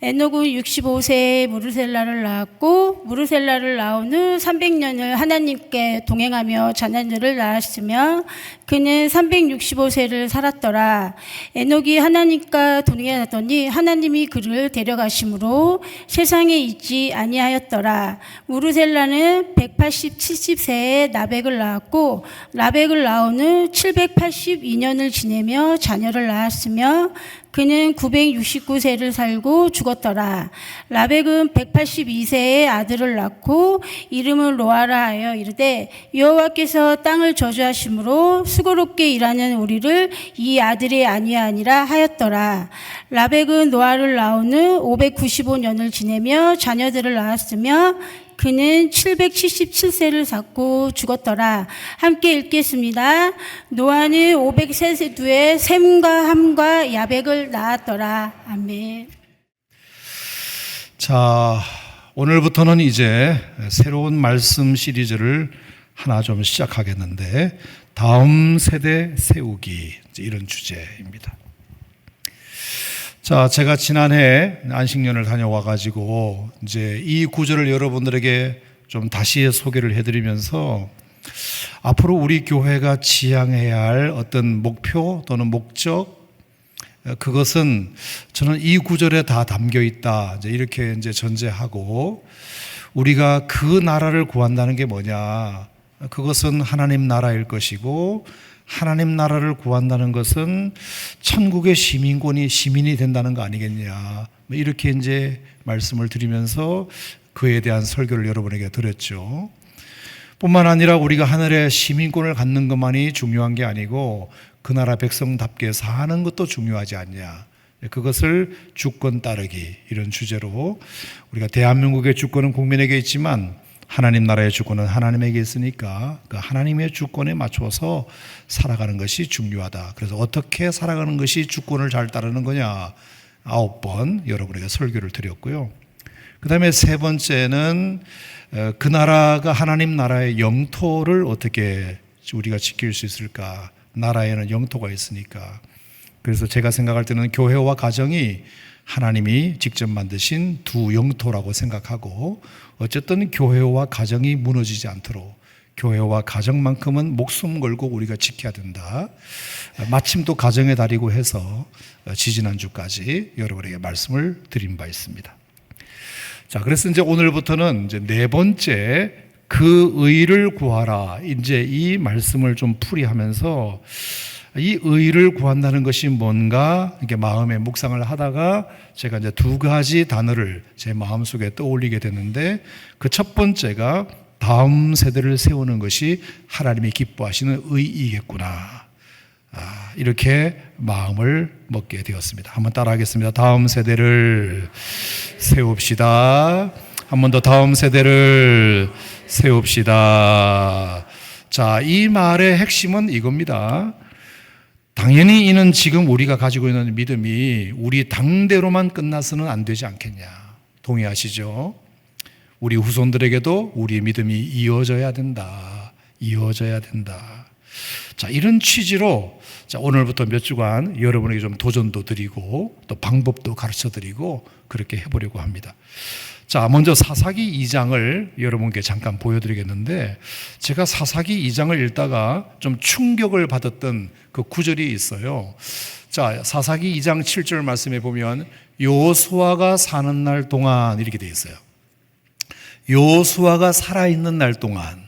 에녹은 65세에 무르셀라를 낳았고 무르셀라를 낳은 후 300년을 하나님께 동행하며 자녀들을 낳았으며 그는 365세를 살았더라. 에녹이 하나님과 동행하더니 하나님이 그를 데려가심으로 세상에 있지 아니하였더라. 무르셀라는 70세에 라벡을 낳았고 라벡을 낳은 후 782년을 지내며 자녀를 낳았으며 그는 969세를 살고 죽었더라. 라벡은 182세에 아들을 낳고 이름을 노아라 하여 이르되 여호와께서 땅을 저주하심으로 수고롭게 일하는 우리를 이 아들이 아니하니라 하였더라. 라벡은 노아를 낳은 후 595년을 지내며 자녀들을 낳았으며 그는 777세를 살고 죽었더라. 함께 읽겠습니다. 노아는 500세 셈과 함과 야벡을 낳았더라. 아멘. 자, 오늘부터는 이제 새로운 말씀 시리즈를 하나 좀 시작하겠는데, 다음 세대 세우기, 이런 주제입니다. 자, 제가 지난해 안식년을 다녀와가지고 이제 이 구절을 여러분들에게 좀 다시 소개를 해드리면서 앞으로 우리 교회가 지향해야 할 어떤 목표 또는 목적, 그것은 저는 이 구절에 다 담겨 있다, 이렇게 이제 전제하고, 우리가 그 나라를 구한다는 게 뭐냐? 그것은 하나님 나라일 것이고, 하나님 나라를 구한다는 것은 천국의 시민이 된다는 거 아니겠냐, 이렇게 이제 말씀을 드리면서 그에 대한 설교를 여러분에게 드렸죠. 뿐만 아니라 우리가 하늘의 시민권을 갖는 것만이 중요한 게 아니고 그 나라 백성답게 사는 것도 중요하지 않냐, 그것을 주권 따르기, 이런 주제로 우리가 대한민국의 주권은 국민에게 있지만 하나님 나라의 주권은 하나님에게 있으니까 그 하나님의 주권에 맞춰서 살아가는 것이 중요하다. 그래서 어떻게 살아가는 것이 주권을 잘 따르는 거냐, 9번 여러분에게 설교를 드렸고요. 그 다음에 세 번째는 그 나라가 하나님 나라의 영토를 어떻게 우리가 지킬 수 있을까. 나라에는 영토가 있으니까. 그래서 제가 생각할 때는 교회와 가정이 하나님이 직접 만드신 두 영토라고 생각하고, 어쨌든 교회와 가정이 무너지지 않도록 교회와 가정만큼은 목숨 걸고 우리가 지켜야 된다. 마침 또 가정의 달이고 해서 지지난주까지 여러분에게 말씀을 드린 바 있습니다. 자, 그래서 이제 오늘부터는 이제 네 번째, 그 의를 구하라, 이제 이 말씀을 좀 풀이하면서 이 의를 구한다는 것이 뭔가 이렇게 마음에 묵상을 하다가 제가 이제 두 가지 단어를 제 마음속에 떠올리게 됐는데, 그 첫 번째가 다음 세대를 세우는 것이 하나님이 기뻐하시는 의이겠구나, 이렇게 마음을 먹게 되었습니다. 한번 따라하겠습니다. 다음 세대를 세웁시다. 한 번 더, 다음 세대를 세웁시다. 자, 이 말의 핵심은 이겁니다. 당연히 이는 지금 우리가 가지고 있는 믿음이 우리 당대로만 끝나서는 안 되지 않겠냐. 동의하시죠? 우리 후손들에게도 우리의 믿음이 이어져야 된다. 이어져야 된다. 자, 이런 취지로 자, 오늘부터 몇 주간 여러분에게 좀 도전도 드리고 또 방법도 가르쳐 드리고 그렇게 해보려고 합니다. 자, 먼저 사사기 2장을 여러분께 잠깐 보여드리겠는데, 제가 사사기 2장을 읽다가 좀 충격을 받았던 그 구절이 있어요. 자, 사사기 2장 7절 말씀에 보면 여호수아가 사는 날 동안, 이렇게 돼 있어요. 여호수아가 살아있는 날 동안.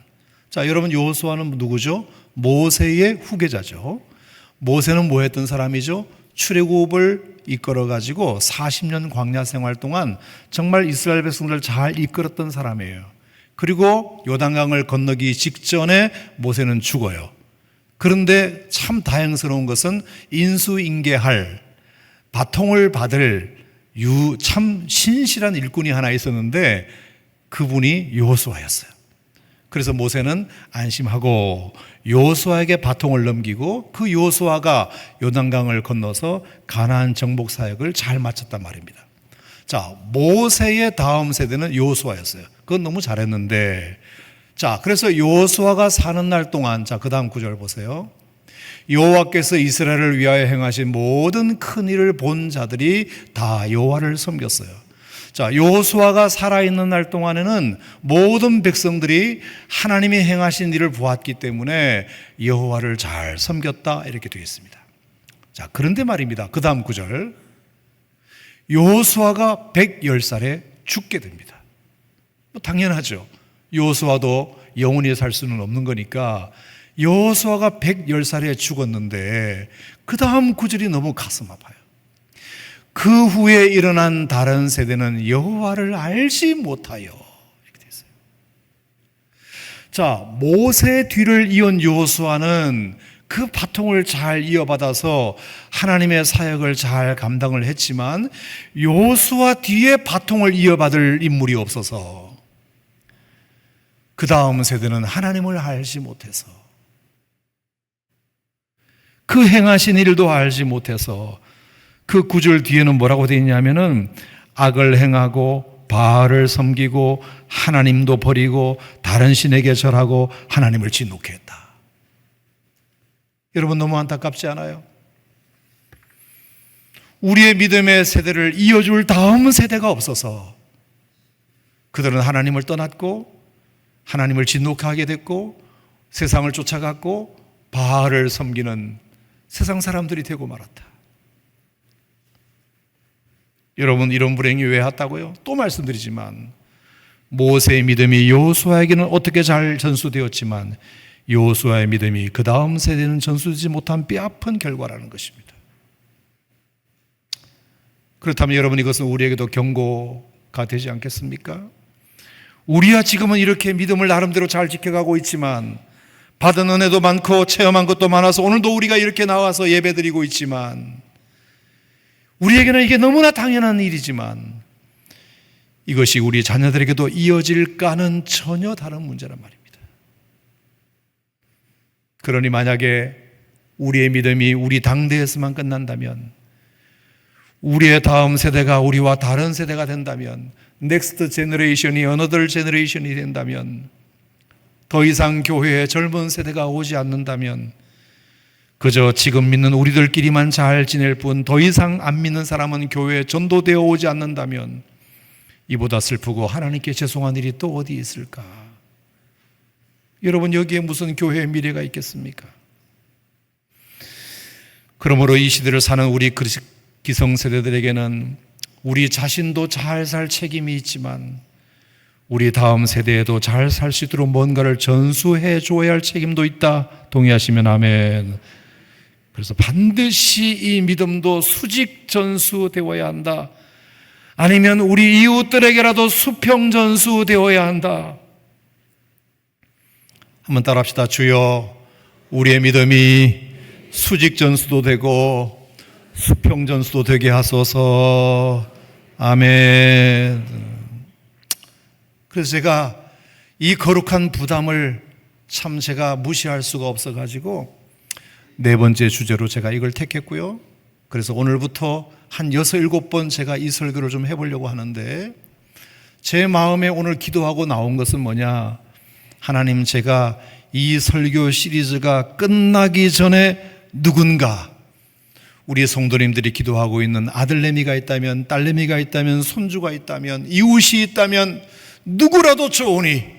자, 여러분, 여호수아는 누구죠? 모세의 후계자죠. 모세는 뭐 했던 사람이죠? 출애굽을 이끌어가지고 40년 광야 생활 동안 정말 이스라엘 백성들을 잘 이끌었던 사람이에요. 그리고 요단강을 건너기 직전에 모세는 죽어요. 그런데 참 다행스러운 것은 인수인계할, 바통을 받을 참 신실한 일꾼이 하나 있었는데 그분이 여호수아였어요. 그래서 모세는 안심하고 여호수아에게 바통을 넘기고 그 여호수아가 요단강을 건너서 가나안 정복 사역을 잘 마쳤단 말입니다. 자, 모세의 다음 세대는 여호수아였어요. 그건 너무 잘했는데, 자, 그래서 여호수아가 사는 날 동안, 자, 그 다음 구절 보세요. 여호와께서 이스라엘을 위하여 행하신 모든 큰 일을 본 자들이 다 여호와를 섬겼어요. 자, 여호수아가 살아있는 날 동안에는 모든 백성들이 하나님이 행하신 일을 보았기 때문에 여호와를 잘 섬겼다 이렇게 되어 있습니다. 자, 그런데 말입니다. 그 다음 구절, 여호수아가 110살에 죽게 됩니다. 뭐 당연하죠. 여호수아도 영원히 살 수는 없는 거니까 여호수아가 110살에 죽었는데 그 다음 구절이 너무 가슴 아파요. 그 후에 일어난 다른 세대는 여호와를 알지 못하여, 이렇게 되어 있어요. 자, 모세 뒤를 이은 여호수아는 그 바통을 잘 이어받아서 하나님의 사역을 잘 감당을 했지만 여호수아 뒤에 바통을 이어받을 인물이 없어서 그 다음 세대는 하나님을 알지 못해서, 그 행하신 일도 알지 못해서, 그 구절 뒤에는 뭐라고 되어 있냐면은 악을 행하고 바알을 섬기고 하나님도 버리고 다른 신에게 절하고 하나님을 진노케 했다. 여러분, 너무 안타깝지 않아요? 우리의 믿음의 세대를 이어줄 다음 세대가 없어서 그들은 하나님을 떠났고 하나님을 진노케 하게 됐고 세상을 쫓아갔고 바알을 섬기는 세상 사람들이 되고 말았다. 여러분, 이런 불행이 왜 왔다고요? 또 말씀드리지만 모세의 믿음이 여호수아에게는 어떻게 잘 전수되었지만 여호수아의 믿음이 그 다음 세대는 전수되지 못한 뼈아픈 결과라는 것입니다. 그렇다면 여러분, 이것은 우리에게도 경고가 되지 않겠습니까? 우리야 지금은 이렇게 믿음을 나름대로 잘 지켜가고 있지만 받은 은혜도 많고 체험한 것도 많아서 오늘도 우리가 이렇게 나와서 예배드리고 있지만 우리에게는 이게 너무나 당연한 일이지만 이것이 우리 자녀들에게도 이어질까는 전혀 다른 문제란 말입니다. 그러니 만약에 우리의 믿음이 우리 당대에서만 끝난다면, 우리의 다음 세대가 우리와 다른 세대가 된다면, 넥스트 제너레이션이 어너더 제너레이션이 된다면, 더 이상 교회에 젊은 세대가 오지 않는다면 그저 지금 믿는 우리들끼리만 잘 지낼 뿐 더 이상 안 믿는 사람은 교회에 전도되어 오지 않는다면 이보다 슬프고 하나님께 죄송한 일이 또 어디 있을까? 여러분, 여기에 무슨 교회의 미래가 있겠습니까? 그러므로 이 시대를 사는 우리 기성세대들에게는 우리 자신도 잘 살 책임이 있지만 우리 다음 세대에도 잘 살 수 있도록 뭔가를 전수해 줘야 할 책임도 있다. 동의하시면 아멘. 그래서 반드시 이 믿음도 수직 전수되어야 한다. 아니면 우리 이웃들에게라도 수평 전수되어야 한다. 한번 따라합시다. 주여, 우리의 믿음이 수직 전수도 되고 수평 전수도 되게 하소서. 아멘. 그래서 제가 이 거룩한 부담을 참 제가 무시할 수가 없어가지고 네 번째 주제로 제가 이걸 택했고요. 그래서 오늘부터 한 6, 7번 제가 이 설교를 좀 해보려고 하는데, 제 마음에 오늘 기도하고 나온 것은 뭐냐? 하나님, 제가 이 설교 시리즈가 끝나기 전에 누군가, 우리 성도님들이 기도하고 있는 아들내미가 있다면, 딸내미가 있다면, 손주가 있다면, 이웃이 있다면 누구라도 좋으니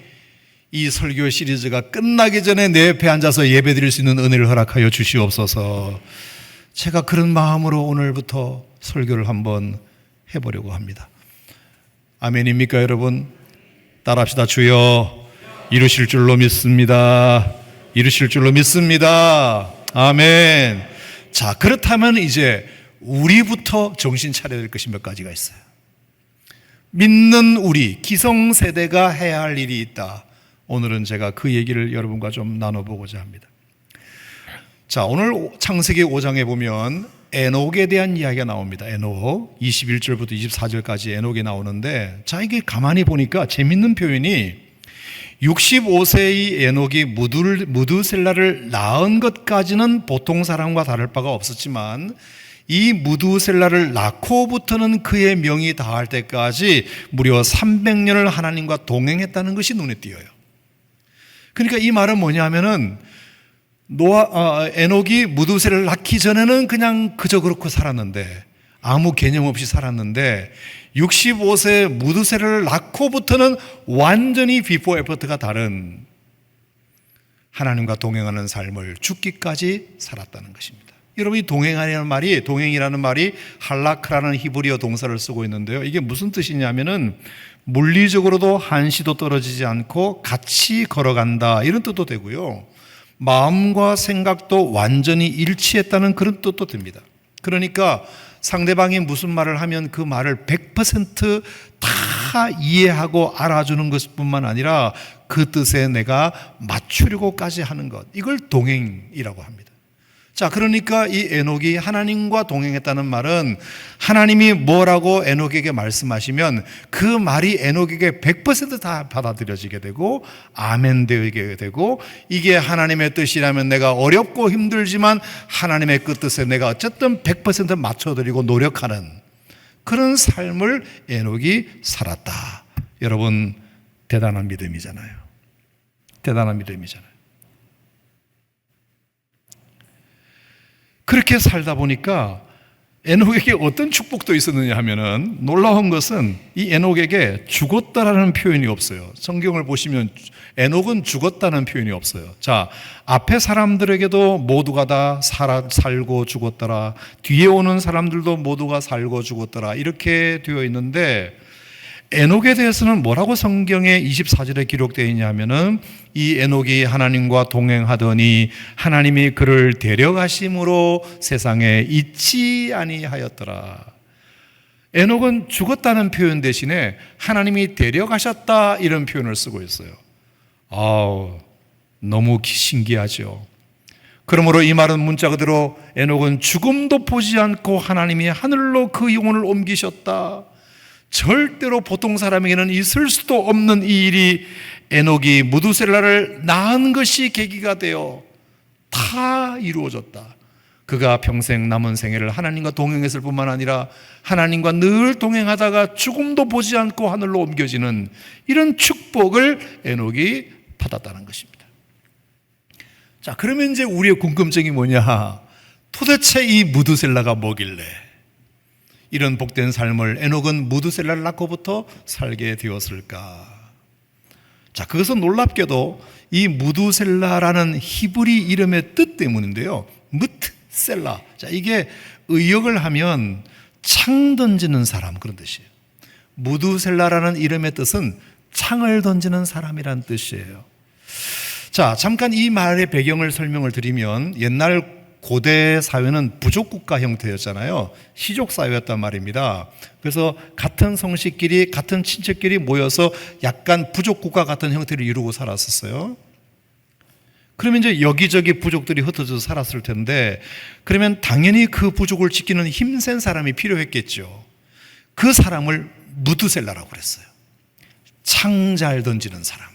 이 설교 시리즈가 끝나기 전에 내 옆에 앉아서 예배드릴 수 있는 은혜를 허락하여 주시옵소서. 제가 그런 마음으로 오늘부터 설교를 한번 해보려고 합니다. 아멘입니까, 여러분? 따라합시다. 주여, 이루실 줄로 믿습니다. 이루실 줄로 믿습니다. 아멘. 자, 그렇다면 이제 우리부터 정신 차려야 될 것이 몇 가지가 있어요. 믿는 우리 기성세대가 해야 할 일이 있다. 오늘은 제가 그 얘기를 여러분과 좀 나눠보고자 합니다. 자, 오늘 창세기 5장에 보면 에녹에 대한 이야기가 나옵니다. 에녹 21절부터 24절까지 에녹이 나오는데, 자, 이게 가만히 보니까 재밌는 표현이 65세의 에녹이 무두셀라를 낳은 것까지는 보통 사람과 다를 바가 없었지만 이 무두셀라를 낳고부터는 그의 명이 다할 때까지 무려 300년을 하나님과 동행했다는 것이 눈에 띄어요. 그러니까 이 말은 뭐냐면은 에녹이 무두셀라를 낳기 전에는 그냥 그저 그렇고 살았는데, 아무 개념 없이 살았는데 65세 무드셀라를 낳고부터는 완전히 비포 애프터가 다른 하나님과 동행하는 삶을 죽기까지 살았다는 것입니다. 여러분, 이 동행이라는 말이 할라크라는 히브리어 동사를 쓰고 있는데요. 이게 무슨 뜻이냐면은 물리적으로도 한시도 떨어지지 않고 같이 걸어간다, 이런 뜻도 되고요. 마음과 생각도 완전히 일치했다는 그런 뜻도 됩니다. 그러니까 상대방이 무슨 말을 하면 그 말을 100% 이해하고 알아주는 것뿐만 아니라 그 뜻에 내가 맞추려고까지 하는 것, 이걸 동행이라고 합니다. 자, 그러니까 이 에녹이 하나님과 동행했다는 말은 하나님이 뭐라고 에녹에게 말씀하시면 그 말이 에녹에게 100%다 받아들여지게 되고 아멘 되게 되고, 이게 하나님의 뜻이라면 내가 어렵고 힘들지만 하나님의 그 뜻에 내가 어쨌든 100% 맞춰드리고 노력하는 그런 삶을 에녹이 살았다. 여러분, 대단한 믿음이잖아요. 대단한 믿음이잖아요. 그렇게 살다 보니까 에녹에게 어떤 축복도 있었느냐 하면은, 놀라운 것은 이 에녹에게 죽었다라는 표현이 없어요. 성경을 보시면 에녹은 죽었다는 표현이 없어요. 자, 앞에 사람들에게도 모두가 다 살고 죽었더라, 뒤에 오는 사람들도 모두가 살고 죽었더라, 이렇게 되어 있는데, 에녹에 대해서는 뭐라고 성경에 24절에 기록되어 있냐면은, 이 에녹이 하나님과 동행하더니 하나님이 그를 데려가심으로 세상에 있지 아니하였더라. 에녹은 죽었다는 표현 대신에 하나님이 데려가셨다, 이런 표현을 쓰고 있어요. 너무 신기하죠. 그러므로 이 말은 문자 그대로 에녹은 죽음도 보지 않고 하나님이 하늘로 그 영혼을 옮기셨다. 절대로 보통 사람에게는 있을 수도 없는 이 일이 에녹이 무두셀라를 낳은 것이 계기가 되어 다 이루어졌다. 그가 평생 남은 생애를 하나님과 동행했을 뿐만 아니라 하나님과 늘 동행하다가 죽음도 보지 않고 하늘로 옮겨지는 이런 축복을 에녹이 받았다는 것입니다. 자, 그러면 이제 우리의 궁금증이 뭐냐? 도대체 이 무두셀라가 뭐길래 이런 복된 삶을 에녹은 무두셀라를 낳고부터 살게 되었을까? 자, 그것은 놀랍게도 이 무두셀라라는 히브리 이름의 뜻 때문인데요. 무트셀라. 자, 이게 의역을 하면 창 던지는 사람, 그런 뜻이에요. 무두셀라라는 이름의 뜻은 창을 던지는 사람이란 뜻이에요. 자, 잠깐 이 말의 배경을 설명을 드리면, 옛날 고대 사회는 부족국가 형태였잖아요. 시족사회였단 말입니다. 그래서 같은 성씨끼리, 같은 친척끼리 모여서 약간 부족국가 같은 형태를 이루고 살았었어요. 그러면 이제 여기저기 부족들이 흩어져서 살았을 텐데, 그러면 당연히 그 부족을 지키는 힘센 사람이 필요했겠죠. 그 사람을 무두셀라라고 그랬어요. 창 잘 던지는 사람.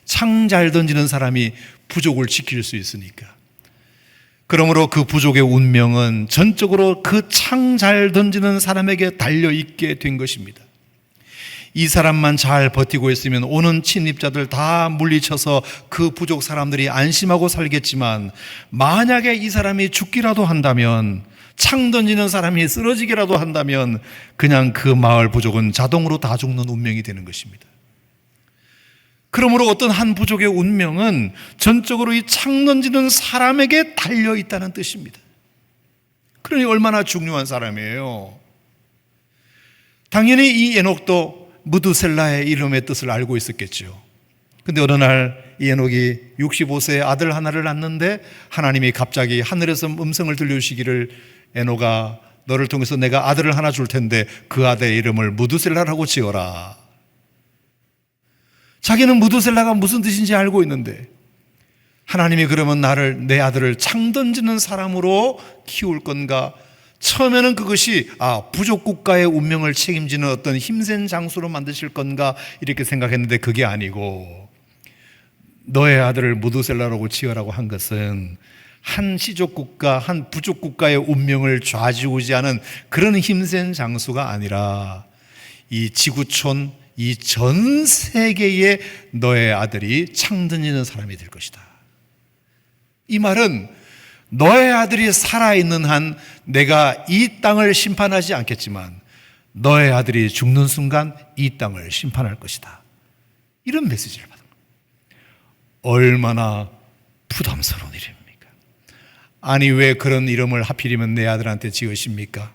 창 잘 던지는 사람이 부족을 지킬 수 있으니까. 그러므로 그 부족의 운명은 전적으로 그 창 잘 던지는 사람에게 달려있게 된 것입니다. 이 사람만 잘 버티고 있으면 오는 침입자들 다 물리쳐서 그 부족 사람들이 안심하고 살겠지만, 만약에 이 사람이 죽기라도 한다면, 창 던지는 사람이 쓰러지기라도 한다면 그냥 그 마을 부족은 자동으로 다 죽는 운명이 되는 것입니다. 그러므로 어떤 한 부족의 운명은 전적으로 이 창 던지는 사람에게 달려있다는 뜻입니다. 그러니 얼마나 중요한 사람이에요. 당연히 이 에녹도 무두셀라의 이름의 뜻을 알고 있었겠죠. 근데 어느 날 이 에녹이 65세의 아들 하나를 낳는데 하나님이 갑자기 하늘에서 음성을 들려주시기를, 에녹아, 너를 통해서 내가 아들을 하나 줄 텐데 그 아들의 이름을 무두셀라라고 지어라. 자기는 무두셀라가 무슨 뜻인지 알고 있는데, 하나님이 그러면 내 아들을 창 던지는 사람으로 키울 건가? 처음에는 그것이 부족 국가의 운명을 책임지는 어떤 힘센 장수로 만드실 건가, 이렇게 생각했는데 그게 아니고, 너의 아들을 무두셀라라고 지어라고 한 것은 한 시족 국가, 한 부족 국가의 운명을 좌지우지하는 그런 힘센 장수가 아니라 이 지구촌, 이 전 세계에 너의 아들이 창 던지는 사람이 될 것이다. 이 말은 너의 아들이 살아있는 한 내가 이 땅을 심판하지 않겠지만 너의 아들이 죽는 순간 이 땅을 심판할 것이다. 이런 메시지를 받은 거예요. 얼마나 부담스러운 일입니까? 아니 왜 그런 이름을 하필이면 내 아들한테 지으십니까?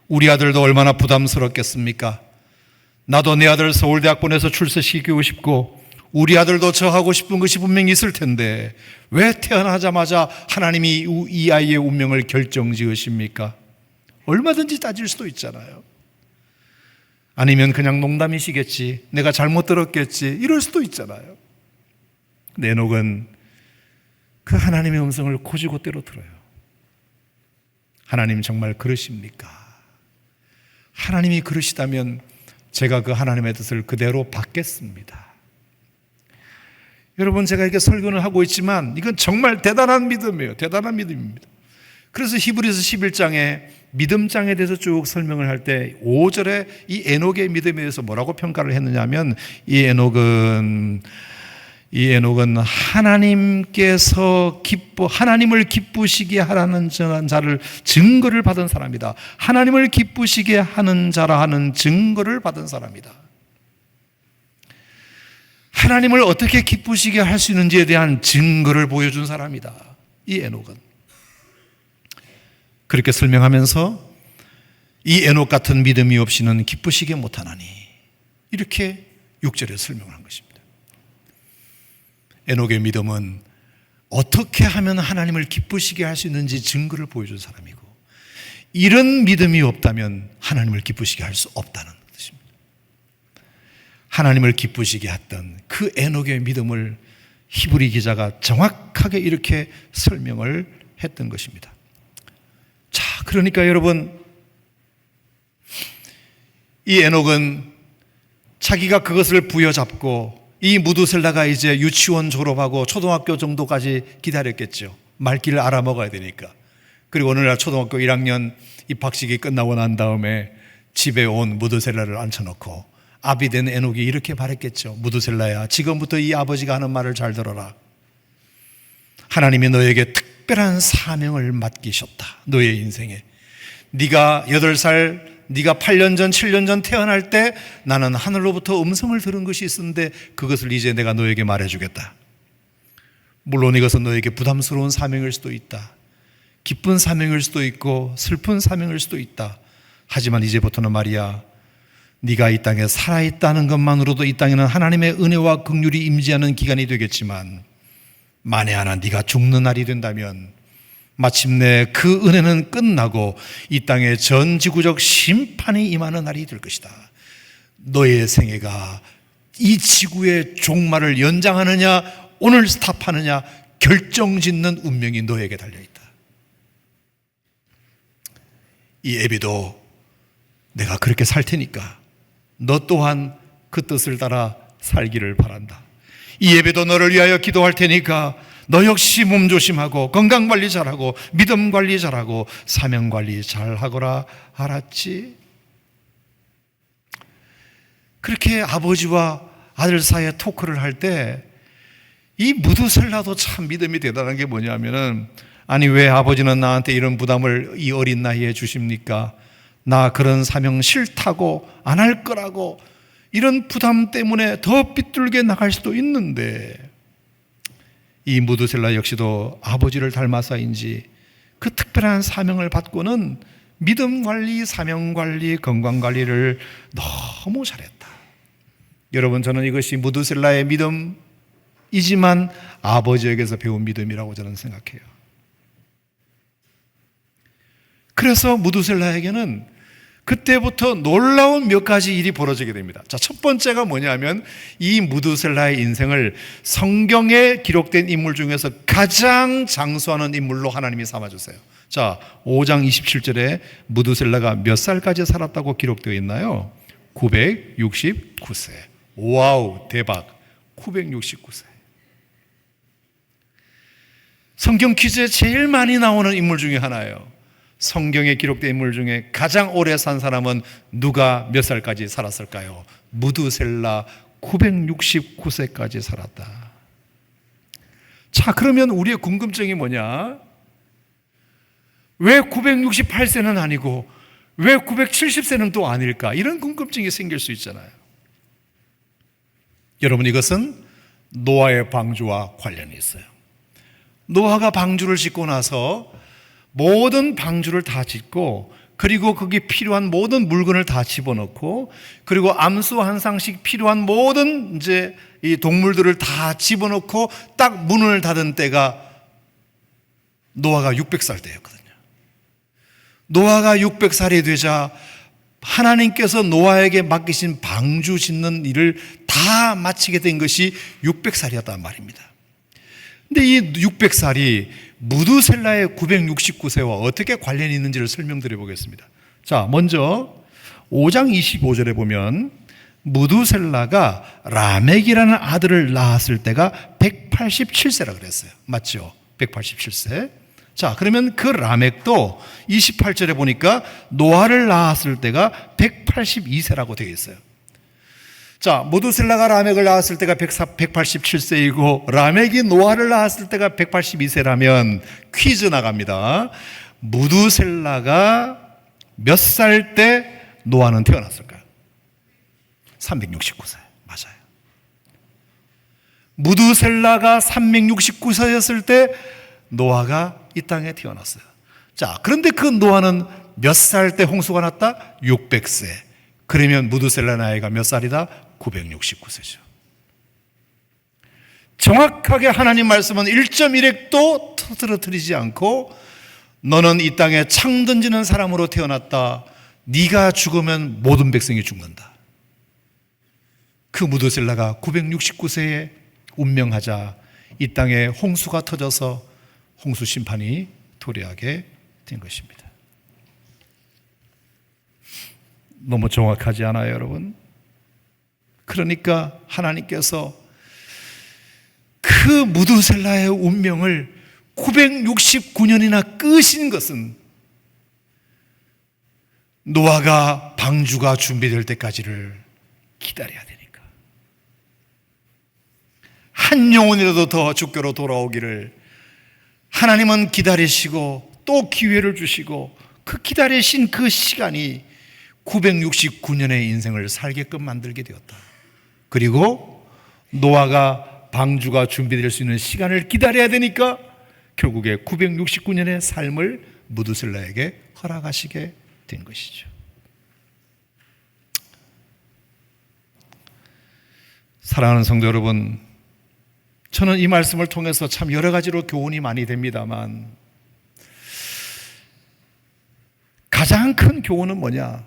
우리 아들도 얼마나 부담스럽겠습니까? 나도 내 아들 서울대학 보내서 출세시키고 싶고 우리 아들도 저 하고 싶은 것이 분명히 있을 텐데 왜 태어나자마자 하나님이 이 아이의 운명을 결정지으십니까? 얼마든지 따질 수도 있잖아요. 아니면 그냥 농담이시겠지, 내가 잘못 들었겠지, 이럴 수도 있잖아요. 근데 에녹은 그 하나님의 음성을 고지고대로 들어요. 하나님 정말 그러십니까? 하나님이 그러시다면 제가 그 하나님의 뜻을 그대로 받겠습니다. 여러분, 제가 이렇게 설교를 하고 있지만 이건 정말 대단한 믿음이에요. 대단한 믿음입니다. 그래서 히브리서 11장에 믿음장에 대해서 쭉 설명을 할 때 5절에 이 에녹의 믿음에 대해서 뭐라고 평가를 했느냐 하면 이 에녹은 하나님을 기쁘시게 하라는 자를 증거를 받은 사람이다. 하나님을 기쁘시게 하는 자라 하는 증거를 받은 사람이다. 하나님을 어떻게 기쁘시게 할 수 있는지에 대한 증거를 보여준 사람이다. 이 에녹은. 그렇게 설명하면서 이 에녹 같은 믿음이 없이는 기쁘시게 못하나니 이렇게 6절에 설명을 한 것입니다. 에녹의 믿음은 어떻게 하면 하나님을 기쁘시게 할 수 있는지 증거를 보여준 사람이고 이런 믿음이 없다면 하나님을 기쁘시게 할 수 없다는 뜻입니다. 하나님을 기쁘시게 했던 그 에녹의 믿음을 히브리 기자가 정확하게 이렇게 설명을 했던 것입니다. 자, 그러니까 여러분, 이 에녹은 자기가 그것을 부여잡고 이 무두셀라가 이제 유치원 졸업하고 초등학교 정도까지 기다렸겠죠. 말귀를 알아먹어야 되니까. 그리고 어느 날 초등학교 1학년 입학식이 끝나고 난 다음에 집에 온 무두셀라를 앉혀놓고 아비 된 에녹이 이렇게 말했겠죠. 무두셀라야, 지금부터 이 아버지가 하는 말을 잘 들어라. 하나님이 너에게 특별한 사명을 맡기셨다. 너의 인생에. 네가 8살, 네가 8년 전, 7년 전 태어날 때 나는 하늘로부터 음성을 들은 것이 있었는데 그것을 이제 내가 너에게 말해주겠다. 물론 이것은 너에게 부담스러운 사명일 수도 있다. 기쁜 사명일 수도 있고 슬픈 사명일 수도 있다. 하지만 이제부터는 말이야, 네가 이 땅에 살아있다는 것만으로도 이 땅에는 하나님의 은혜와 긍휼이 임재하는 기간이 되겠지만 만에 하나 네가 죽는 날이 된다면 마침내 그 은혜는 끝나고 이 땅에 전지구적 심판이 임하는 날이 될 것이다. 너의 생애가 이 지구의 종말을 연장하느냐 오늘 스탑하느냐 결정짓는 운명이 너에게 달려있다. 이 애비도 내가 그렇게 살 테니까 너 또한 그 뜻을 따라 살기를 바란다. 이 예배도 너를 위하여 기도할 테니까 너 역시 몸 조심하고 건강관리 잘하고 믿음관리 잘하고 사명관리 잘하거라. 알았지? 그렇게 아버지와 아들 사이에 토크를 할 때 이 무두셀라도 참 믿음이 대단한 게 뭐냐면은, 아니 왜 아버지는 나한테 이런 부담을 이 어린 나이에 주십니까? 나 그런 사명 싫다고 안 할 거라고 이런 부담 때문에 더 삐뚤게 나갈 수도 있는데 이 무두셀라 역시도 아버지를 닮아서인지 그 특별한 사명을 받고는 믿음 관리, 사명 관리, 건강 관리를 너무 잘했다. 여러분, 저는 이것이 무두셀라의 믿음이지만 아버지에게서 배운 믿음이라고 저는 생각해요. 그래서 무두셀라에게는 그때부터 놀라운 몇 가지 일이 벌어지게 됩니다. 자, 첫 번째가 뭐냐면 이 무두셀라의 인생을 성경에 기록된 인물 중에서 가장 장수하는 인물로 하나님이 삼아주세요. 자, 5장 27절에 무두셀라가 몇 살까지 살았다고 기록되어 있나요? 969세. 와우, 대박. 969세. 성경 퀴즈에 제일 많이 나오는 인물 중에 하나예요. 성경에 기록된 인물 중에 가장 오래 산 사람은 누가 몇 살까지 살았을까요? 무두셀라 969세까지 살았다. 자, 그러면 우리의 궁금증이 뭐냐? 왜 968세는 아니고 왜 970세는 또 아닐까? 이런 궁금증이 생길 수 있잖아요. 여러분, 이것은 노아의 방주와 관련이 있어요. 노아가 방주를 짓고 나서 모든 방주를 다 짓고, 그리고 거기 필요한 모든 물건을 다 집어넣고, 그리고 암수 한 쌍씩 필요한 모든 이제 이 동물들을 다 집어넣고 딱 문을 닫은 때가 노아가 600살 때였거든요. 노아가 600살이 되자 하나님께서 노아에게 맡기신 방주 짓는 일을 다 마치게 된 것이 600살이었단 말입니다. 근데 이 600살이 무두셀라의 969세와 어떻게 관련이 있는지를 설명드려 보겠습니다. 자, 먼저 5장 25절에 보면 무두셀라가 라멕이라는 아들을 낳았을 때가 187세라 그랬어요. 맞죠? 187세. 자, 그러면 그 라멕도 28절에 보니까 노아를 낳았을 때가 182세라고 되어 있어요. 자, 무두셀라가 라멕을 낳았을 때가 187세이고 라멕이 노아를 낳았을 때가 182세라면 퀴즈 나갑니다. 무두셀라가 몇 살 때 노아는 태어났을까요? 369세. 맞아요. 무두셀라가 369세였을 때 노아가 이 땅에 태어났어요. 자, 그런데 그 노아는 몇 살 때 홍수가 났다? 600세. 그러면 무두셀라 나이가 몇 살이다? 969세죠. 정확하게 하나님 말씀은 1.1획도 터뜨려뜨리지 않고 너는 이 땅에 창 던지는 사람으로 태어났다. 네가 죽으면 모든 백성이 죽는다. 그 무두셀라가 969세에 운명하자 이 땅에 홍수가 터져서 홍수 심판이 도래하게 된 것입니다. 너무 정확하지 않아요, 여러분? 그러니까 하나님께서 그 무두셀라의 운명을 969년이나 끄신 것은 노아가 방주가 준비될 때까지를 기다려야 되니까. 한 영혼이라도 더 주께로 돌아오기를 하나님은 기다리시고 또 기회를 주시고 그 기다리신 그 시간이 969년의 인생을 살게끔 만들게 되었다. 그리고 노아가 방주가 준비될 수 있는 시간을 기다려야 되니까 결국에 969년의 삶을 무두셀라에게 허락하시게 된 것이죠. 사랑하는 성도 여러분, 저는 이 말씀을 통해서 참 여러 가지로 교훈이 많이 됩니다만 가장 큰 교훈은 뭐냐?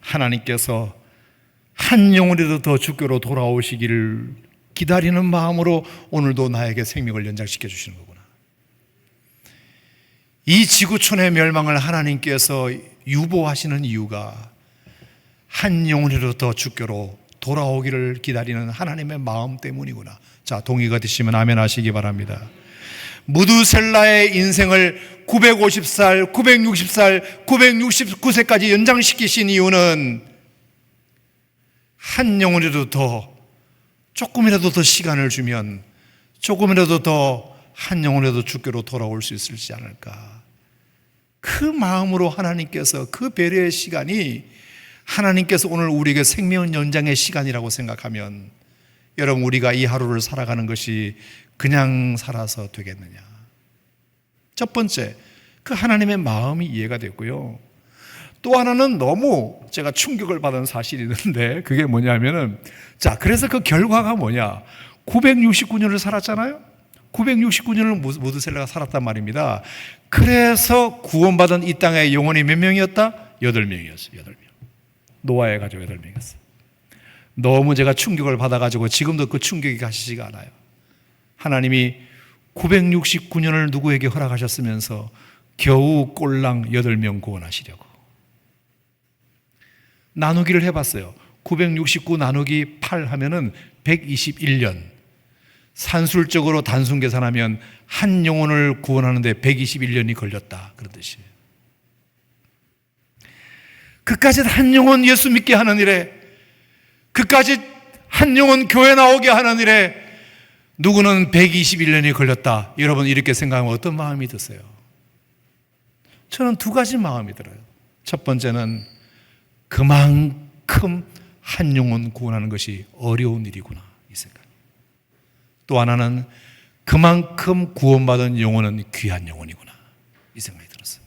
하나님께서 한 영혼이라도 더 주께로 돌아오시기를 기다리는 마음으로 오늘도 나에게 생명을 연장시켜 주시는 거구나. 이 지구촌의 멸망을 하나님께서 유보하시는 이유가 한 영혼이라도 더 주께로 돌아오기를 기다리는 하나님의 마음 때문이구나. 자, 동의가 되시면 아멘 하시기 바랍니다. 무두셀라의 인생을 950살, 960살, 969세까지 연장시키신 이유는 한 영혼이라도 더, 조금이라도 더 시간을 주면 조금이라도 더 한 영혼이라도 주께로 돌아올 수 있을지 않을까. 그 마음으로 하나님께서 그 배려의 시간이 하나님께서 오늘 우리에게 생명 연장의 시간이라고 생각하면 여러분, 우리가 이 하루를 살아가는 것이 그냥 살아서 되겠느냐. 첫 번째, 그 하나님의 마음이 이해가 됐고요. 또 하나는 너무 제가 충격을 받은 사실이 있는데 그게 뭐냐면은, 자, 그래서 그 결과가 뭐냐. 969년을 살았잖아요. 969년을 무두셀라가 살았단 말입니다. 그래서 구원받은 이 땅의 영혼이 몇 명이었다? 8명이었어요. 8명. 노아의 가족 8명이었어요. 너무 제가 충격을 받아가지고 지금도 그 충격이 가시지가 않아요. 하나님이 969년을 누구에게 허락하셨으면서 겨우 꼴랑 8명 구원하시려고. 나누기를 해봤어요. 969 나누기 8 하면은 121년. 산술적으로 단순 계산하면 한 영혼을 구원하는데 121년이 걸렸다. 그런 뜻이에요. 그까지 한 영혼 예수 믿게 하는 일에, 그까지 한 영혼 교회 나오게 하는 일에 누구는 121년이 걸렸다. 여러분, 이렇게 생각하면 어떤 마음이 드세요? 저는 두 가지 마음이 들어요. 첫 번째는 그만큼 한 영혼 구원하는 것이 어려운 일이구나, 이 생각. 또 하나는 그만큼 구원받은 영혼은 귀한 영혼이구나, 이 생각이 들었어요.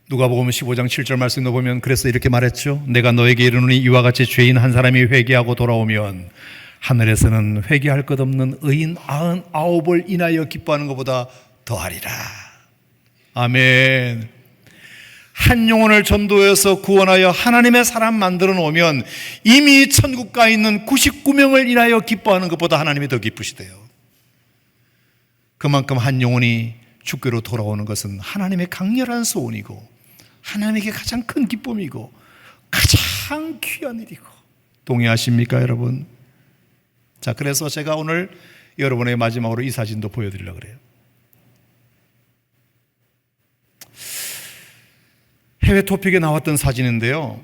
누가복음 15장 7절 말씀을 보면 그래서 이렇게 말했죠. 내가 너에게 이르노니 이와 같이 죄인 한 사람이 회개하고 돌아오면 하늘에서는 회개할 것 없는 의인 99을 인하여 기뻐하는 것보다 더하리라. 아멘. 한 영혼을 전도해서 구원하여 하나님의 사람 만들어 놓으면 이미 천국 가 있는 99명을 인하여 기뻐하는 것보다 하나님이 더 기쁘시대요. 그만큼 한 영혼이 주께로 돌아오는 것은 하나님의 강렬한 소원이고 하나님에게 가장 큰 기쁨이고 가장 귀한 일이고, 동의하십니까 여러분? 자, 그래서 제가 오늘 여러분의 마지막으로 이 사진도 보여드리려고 그래요. 해외 토픽에 나왔던 사진인데요,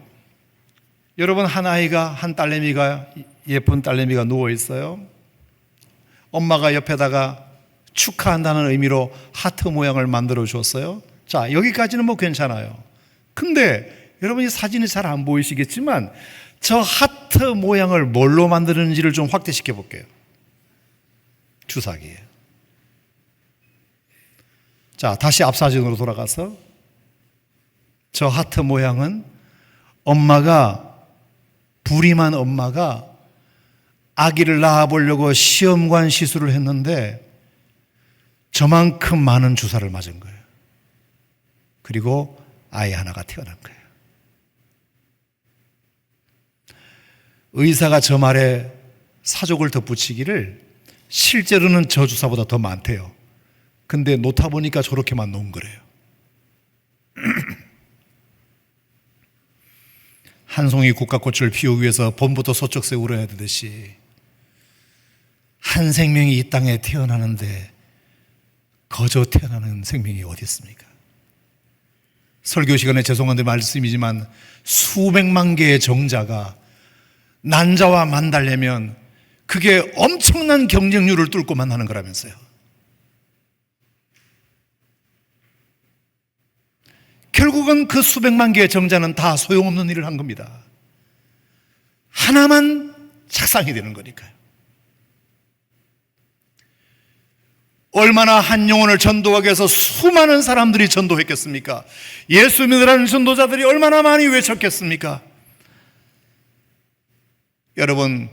여러분, 한 아이가, 한 딸내미가, 예쁜 딸내미가 누워 있어요. 엄마가 옆에다가 축하한다는 의미로 하트 모양을 만들어 줬어요. 자, 여기까지는 뭐 괜찮아요. 근데 여러분, 이 사진이 잘 안 보이시겠지만 저 하트 모양을 뭘로 만드는지를 좀 확대시켜 볼게요. 주사기예요. 자, 다시 앞 사진으로 돌아가서 저 하트 모양은 불임한 엄마가 아기를 낳아보려고 시험관 시술을 했는데 저만큼 많은 주사를 맞은 거예요. 그리고 아이 하나가 태어난 거예요. 의사가 저 말에 사족을 덧붙이기를 실제로는 저 주사보다 더 많대요. 근데 놓다 보니까 저렇게만 놓은 거래요. 한 송이 국화꽃을 피우기 위해서 봄부터 소쩍새 울어야 되듯이 한 생명이 이 땅에 태어나는데 거저 태어나는 생명이 어디 있습니까? 설교 시간에 죄송한데 말씀이지만 수백만 개의 정자가 난자와 만달려면 그게 엄청난 경쟁률을 뚫고만 하는 거라면서요. 결국은 그 수백만 개의 정자는 다 소용없는 일을 한 겁니다. 하나만 작상이 되는 거니까요. 얼마나 한 영혼을 전도하기 위해서 수많은 사람들이 전도했겠습니까? 예수 믿으라는 전도자들이 얼마나 많이 외쳤겠습니까? 여러분,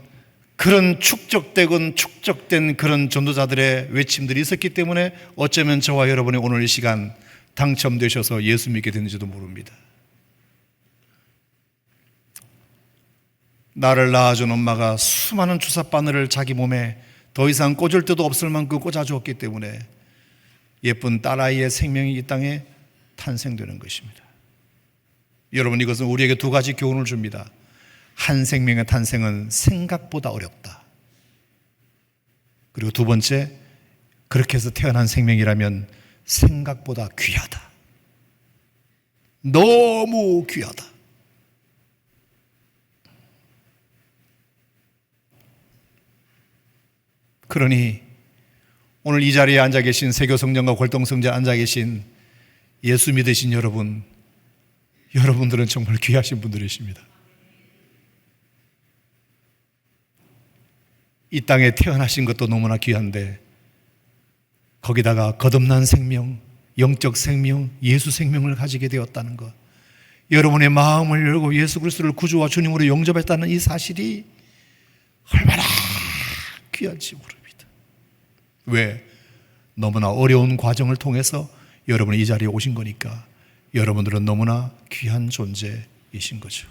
그런 축적된 그런 전도자들의 외침들이 있었기 때문에 어쩌면 저와 여러분이 오늘 이 시간 당첨되셔서 예수 믿게 됐는지도 모릅니다. 나를 낳아준 엄마가 수많은 주사바늘을 자기 몸에 더 이상 꽂을 데도 없을 만큼 꽂아주었기 때문에 예쁜 딸아이의 생명이 이 땅에 탄생되는 것입니다. 여러분, 이것은 우리에게 두 가지 교훈을 줍니다. 한 생명의 탄생은 생각보다 어렵다. 그리고 두 번째, 그렇게 해서 태어난 생명이라면 생각보다 귀하다. 너무 귀하다. 그러니 오늘 이 자리에 앉아 계신 세교성전과 골동성전에 앉아 계신 예수 믿으신 여러분들은 정말 귀하신 분들이십니다. 이 땅에 태어나신 것도 너무나 귀한데 거기다가 거듭난 생명, 영적 생명, 예수 생명을 가지게 되었다는 것, 여러분의 마음을 열고 예수 그리스도를 구주와 주님으로 영접했다는 이 사실이 얼마나 귀한지 모릅니다. 왜? 너무나 어려운 과정을 통해서 여러분이 이 자리에 오신 거니까. 여러분들은 너무나 귀한 존재이신 거죠.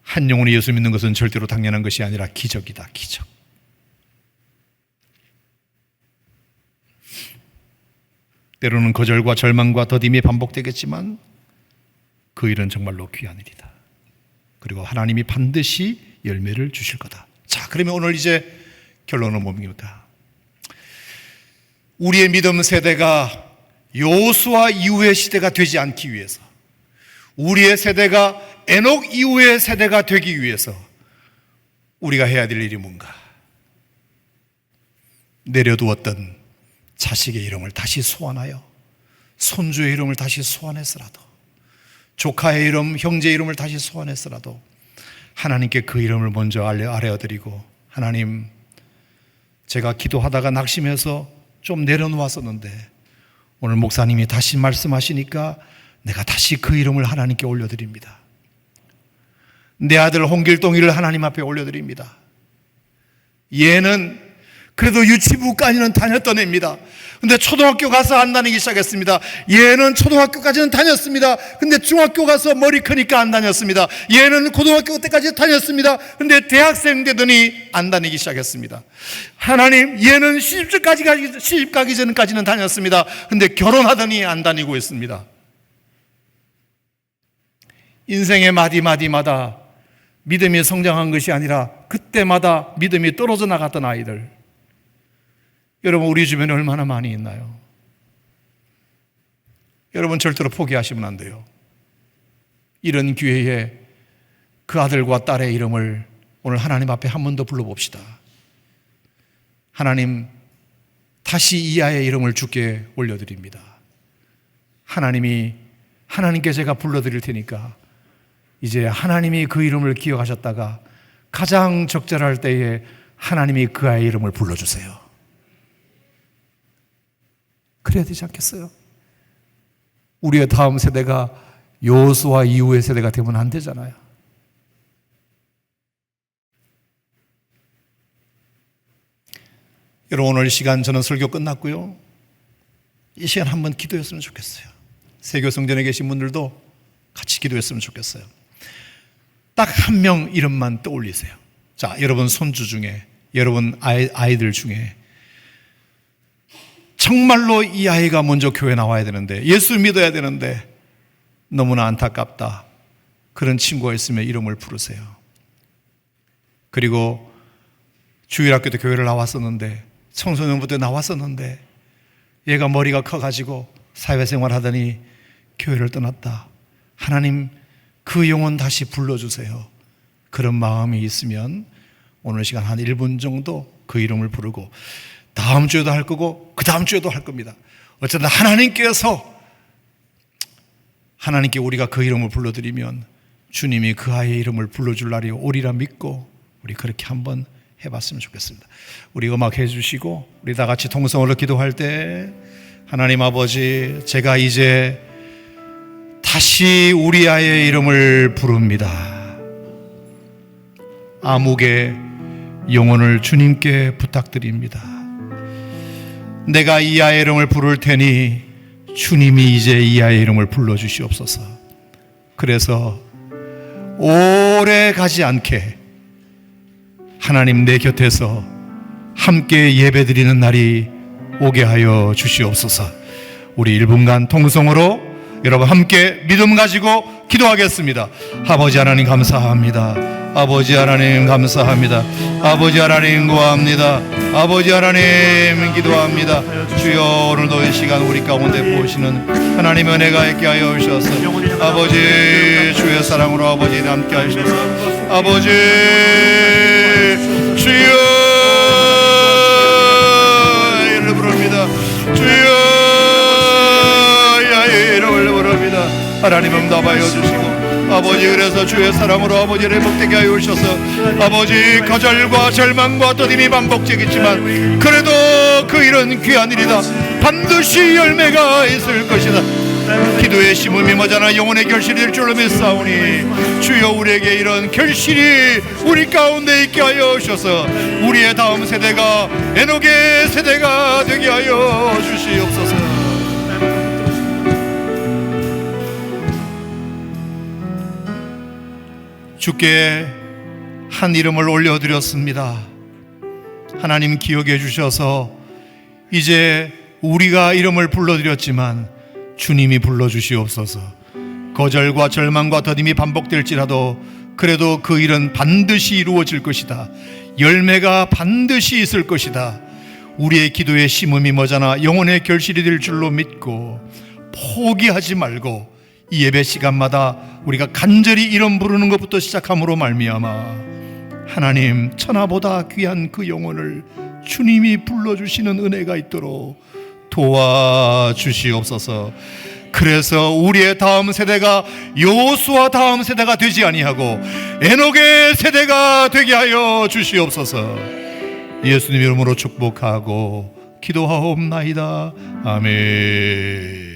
한 영혼이 예수 믿는 것은 절대로 당연한 것이 아니라 기적이다, 기적. 때로는 거절과 절망과 더딤이 반복되겠지만 그 일은 정말로 귀한 일이다. 그리고 하나님이 반드시 열매를 주실 거다. 자, 그러면 오늘 이제 결론은 뭡니까? 우리의 믿음 세대가 여호수아 이후의 시대가 되지 않기 위해서, 우리의 세대가 에녹 이후의 세대가 되기 위해서 우리가 해야 될 일이 뭔가? 내려두었던 자식의 이름을 다시 소환하여 손주의 이름을 다시 소환했으라도 조카의 이름, 형제의 이름을 다시 소환했으라도 하나님께 그 이름을 먼저 알려드리고, 하나님, 제가 기도하다가 낙심해서 좀 내려놓았었는데 오늘 목사님이 다시 말씀하시니까 내가 다시 그 이름을 하나님께 올려드립니다. 내 아들 홍길동이를 하나님 앞에 올려드립니다. 얘는 그래도 유치부까지는 다녔던 애입니다. 근데 초등학교 가서 안 다니기 시작했습니다. 얘는 초등학교까지는 다녔습니다. 근데 중학교 가서 머리 크니까 안 다녔습니다. 얘는 고등학교 때까지 다녔습니다. 근데 대학생 되더니 안 다니기 시작했습니다. 하나님, 얘는 시집 가기 전까지는 다녔습니다. 근데 결혼하더니 안 다니고 있습니다. 인생의 마디마디마다 믿음이 성장한 것이 아니라 그때마다 믿음이 떨어져 나갔던 아이들, 여러분, 우리 주변에 얼마나 많이 있나요? 여러분, 절대로 포기하시면 안 돼요. 이런 기회에 그 아들과 딸의 이름을 오늘 하나님 앞에 한 번 더 불러봅시다. 하나님, 다시 이 아이의 이름을 주께 올려드립니다. 하나님께 제가 불러드릴 테니까 이제 하나님이 그 이름을 기억하셨다가 가장 적절할 때에 하나님이 그 아이의 이름을 불러주세요. 그래야 되지 않겠어요? 우리의 다음 세대가 여호수아 이후의 세대가 되면 안 되잖아요. 여러분, 오늘 시간 저는 설교 끝났고요. 이 시간 한번 기도했으면 좋겠어요. 세교성전에 계신 분들도 같이 기도했으면 좋겠어요. 딱 한 명 이름만 떠올리세요. 자, 여러분 손주 중에, 여러분 아이들 중에 정말로 이 아이가 먼저 교회 나와야 되는데, 예수 믿어야 되는데 너무나 안타깝다, 그런 친구가 있으면 이름을 부르세요. 그리고 주일학교 때 교회를 나왔었는데, 청소년부터 나왔었는데 얘가 머리가 커가지고 사회생활 하더니 교회를 떠났다. 하나님, 그 영혼 다시 불러주세요. 그런 마음이 있으면 오늘 시간 한 1분 정도 그 이름을 부르고, 다음 주에도 할 거고 그 다음 주에도 할 겁니다. 어쨌든 하나님께 우리가 그 이름을 불러드리면 주님이 그 아이의 이름을 불러줄 날이 오리라 믿고 우리 그렇게 한번 해봤으면 좋겠습니다. 우리 음악 해주시고 우리 다 같이 통성으로 기도할 때, 하나님 아버지, 제가 이제 다시 우리 아이의 이름을 부릅니다. 암흑의 영혼을 주님께 부탁드립니다. 내가 이 아이의 이름을 부를 테니 주님이 이제 이 아이의 이름을 불러주시옵소서. 그래서 오래 가지 않게 하나님 내 곁에서 함께 예배드리는 날이 오게 하여 주시옵소서. 우리 1분간 통성으로 여러분 함께 믿음 가지고 기도하겠습니다. 아버지 하나님 감사합니다. 아버지 하나님 감사합니다. 아버지 하나님 구합니다. 아버지 하나님 기도합니다. 주여, 오늘도 이 시간 우리 가운데 보시는 하나님 은혜가 있게 하여 주셔서, 아버지 주의 사랑으로 아버지 함께 하셔서, 아버지 주여 이름을 부릅니다. 주여 야의 이름을 부릅니다. 하나님 응답하여 주시고, 아버지, 그래서 주의 사랑으로 아버지를 복되게 하여 주셔서, 아버지 거절과 절망과 떠짐이 반복되겠지만 그래도 그 일은 귀한 일이다. 반드시 열매가 있을 것이다. 기도의 심음이 머잖아 영혼의 결실이 될 줄로 믿사오니, 주여 우리에게 이런 결실이 우리 가운데 있게 하여 주셔서 우리의 다음 세대가 에녹의 세대가 되게 하여 주시옵소서. 주께 한 이름을 올려드렸습니다. 하나님 기억해 주셔서 이제 우리가 이름을 불러드렸지만 주님이 불러주시옵소서. 거절과 절망과 더딤이 반복될지라도 그래도 그 일은 반드시 이루어질 것이다. 열매가 반드시 있을 것이다. 우리의 기도의 심음이 머잖아 영혼의 결실이 될 줄로 믿고 포기하지 말고 이 예배 시간마다 우리가 간절히 이름 부르는 것부터 시작함으로 말미암아 하나님, 천하보다 귀한 그 영혼을 주님이 불러주시는 은혜가 있도록 도와주시옵소서. 그래서 우리의 다음 세대가 여호수아 다음 세대가 되지 아니하고 에녹의 세대가 되게 하여 주시옵소서. 예수님 이름으로 축복하고 기도하옵나이다. 아멘.